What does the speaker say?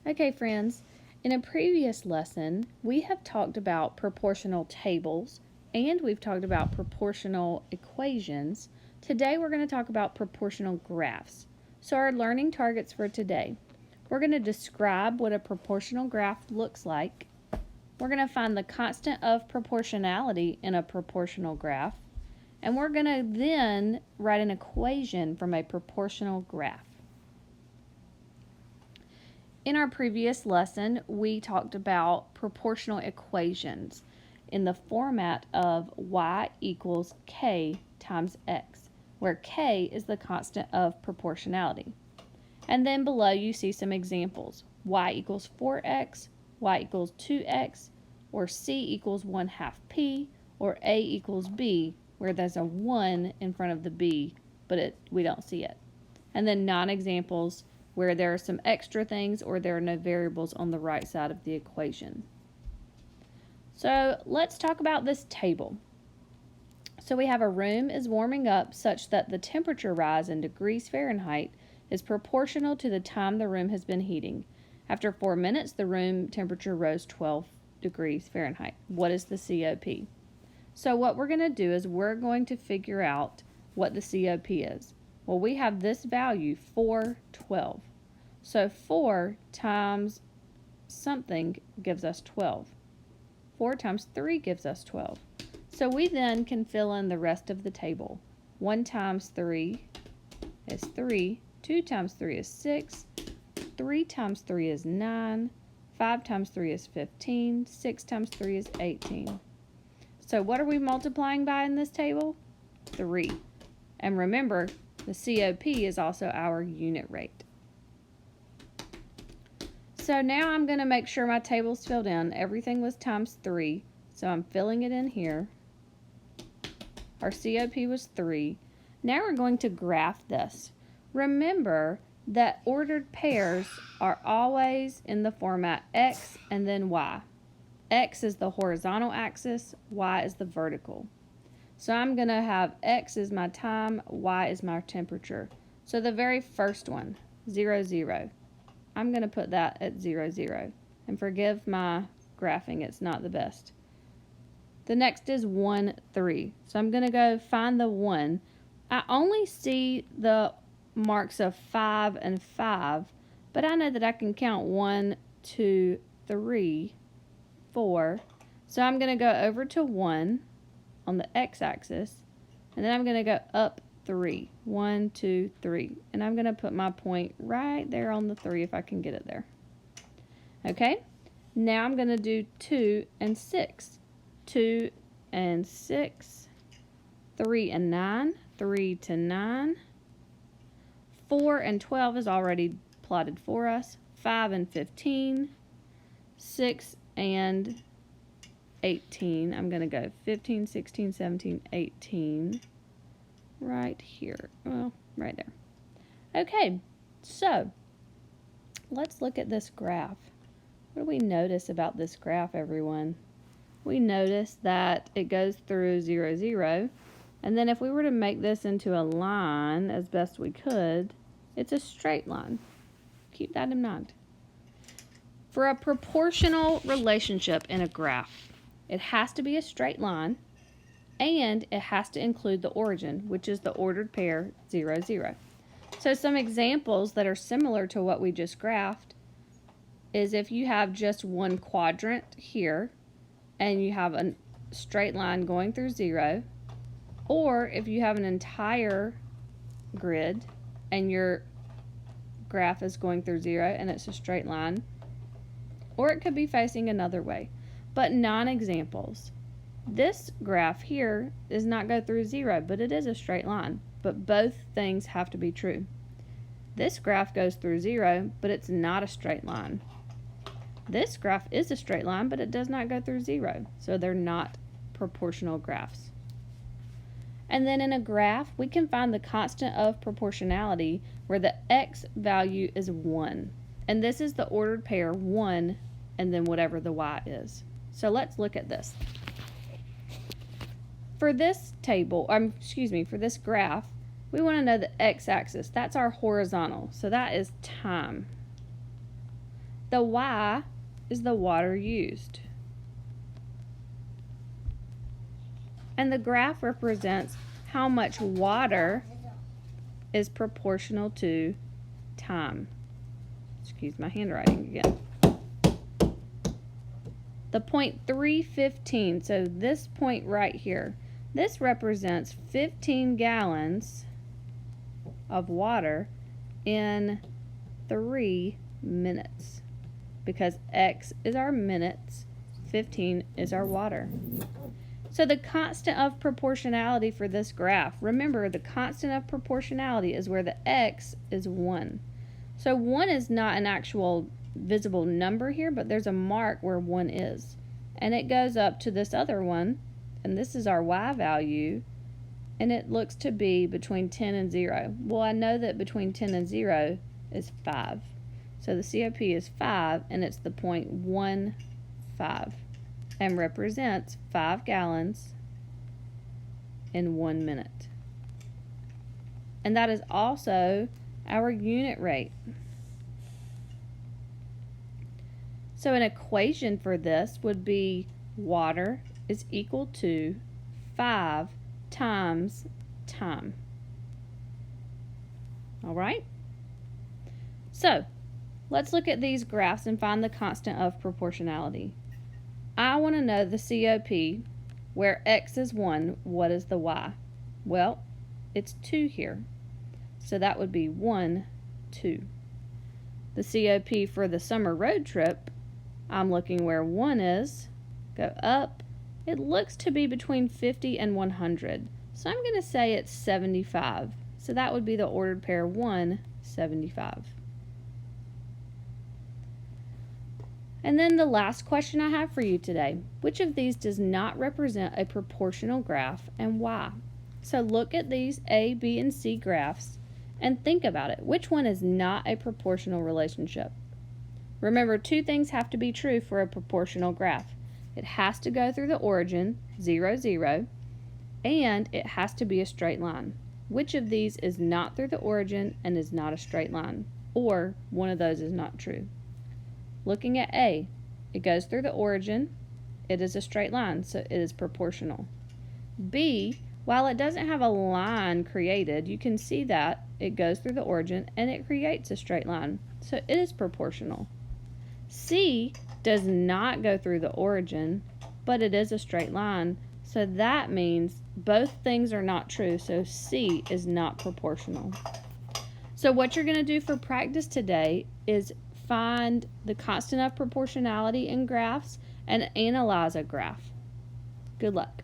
Okay, friends, in a previous lesson, we have talked about proportional tables and we've talked about proportional equations. Today, we're going to talk about proportional graphs. So, our learning targets for today, we're going to describe what a proportional graph looks like. We're going to find the constant of proportionality in a proportional graph. And we're going to then write an equation from a proportional graph. In our previous lesson, we talked about proportional equations in the format of y equals k times x, where k is the constant of proportionality. And then below you see some examples. Y equals 4x, y equals 2x, or c equals 1/2 p, or a equals b, where there's a 1 in front of the b, but we don't see it. And then non-examples where there are some extra things or there are no variables on the right side of the equation. So let's talk about this table. So we have a room is warming up such that the temperature rise in degrees Fahrenheit is proportional to the time the room has been heating. After 4 minutes, the room temperature rose 12 degrees Fahrenheit. What is the COP? So what we're going to do is we're going to figure out what the COP is. Well, we have this value, 412. So 4 times something gives us 12. 4 times 3 gives us 12. So we then can fill in the rest of the table. 1 times 3 is 3. 2 times 3 is 6. 3 times 3 is 9. 5 times 3 is 15. 6 times 3 is 18. So what are we multiplying by in this table? 3. And remember, the COP is also our unit rate. So now I'm going to make sure my table's filled in. Everything was times 3, so I'm filling it in here. Our COP was 3. Now we're going to graph this. Remember that ordered pairs are always in the format x and then y. X is the horizontal axis, y is the vertical. So I'm going to have x is my time, y is my temperature. So the very first one, 0, 0. I'm going to put that at 0, 0. And forgive my graphing, it's not the best. The next is 1, 3. So I'm going to go find the 1. I only see the marks of 5 and 5, but I know that I can count 1, 2, 3, 4. So I'm going to go over to 1 on the x-axis, and then I'm going to go up 3. 1, 2, 3. And I'm going to put my point right there on the 3 if I can get it there. Okay, now I'm going to do 2 and 6. 2 and 6. 3 and 9. 3 to 9. 4 and 12 is already plotted for us. 5 and 15. 6 and 18. I'm going to go 15, 16, 17, 18. Right here. Well, right there. Okay, so let's look at this graph. What do we notice about this graph, everyone? We notice that it goes through 0, 0. And then if we were to make this into a line as best we could, it's a straight line. Keep that in mind. For a proportional relationship in a graph, it has to be a straight line, and it has to include the origin, which is the ordered pair 0, 0. So some examples that are similar to what we just graphed is if you have just one quadrant here, and you have a straight line going through 0, or if you have an entire grid and your graph is going through 0 and it's a straight line, or it could be facing another way. But non-examples. This graph here does not go through 0, but it is a straight line. But both things have to be true. This graph goes through 0, but it's not a straight line. This graph is a straight line, but it does not go through 0, so they're not proportional graphs. And then in a graph, we can find the constant of proportionality where the x value is 1. And this is the ordered pair 1 and then whatever the y is. So let's look at this. For this table, for this graph, we want to know the x-axis. That's our horizontal, so that is time. The Y is the water used. And the graph represents how much water is proportional to time. Excuse my handwriting again. The point 315, so this point right here, this represents 15 gallons of water in 3 minutes, because X is our minutes, 15 is our water. So the constant of proportionality for this graph, remember the constant of proportionality is where the X is 1. So 1 is not an actual visible number here, but there's a mark where 1 is. And it goes up to this other one, and this is our Y value, and it looks to be between 10 and 0. Well, I know that between 10 and 0 is 5. So the COP is 5, and it's the 0.15 and represents 5 gallons in 1 minute. And that is also our unit rate. So an equation for this would be water is equal to 5 times time. All right? So let's look at these graphs and find the constant of proportionality. I want to know the COP, where X is 1, what is the Y? Well, it's 2 here. So that would be 1, 2. The COP for the summer road trip, I'm looking where 1 is, go up. It looks to be between 50 and 100. So I'm going to say it's 75. So that would be the ordered pair 1, 75. And then the last question I have for you today, which of these does not represent a proportional graph and why? So look at these A, B, and C graphs and think about it. Which one is not a proportional relationship? Remember, 2 things have to be true for a proportional graph. It has to go through the origin, 0, 0, and it has to be a straight line. Which of these is not through the origin and is not a straight line? Or one of those is not true. Looking at A, it goes through the origin, it is a straight line, so it is proportional. B, while it doesn't have a line created, you can see that it goes through the origin and it creates a straight line, so it is proportional. C does not go through the origin, but it is a straight line, so that means both things are not true, so C is not proportional. So what you're going to do for practice today is find the constant of proportionality in graphs and analyze a graph. Good luck.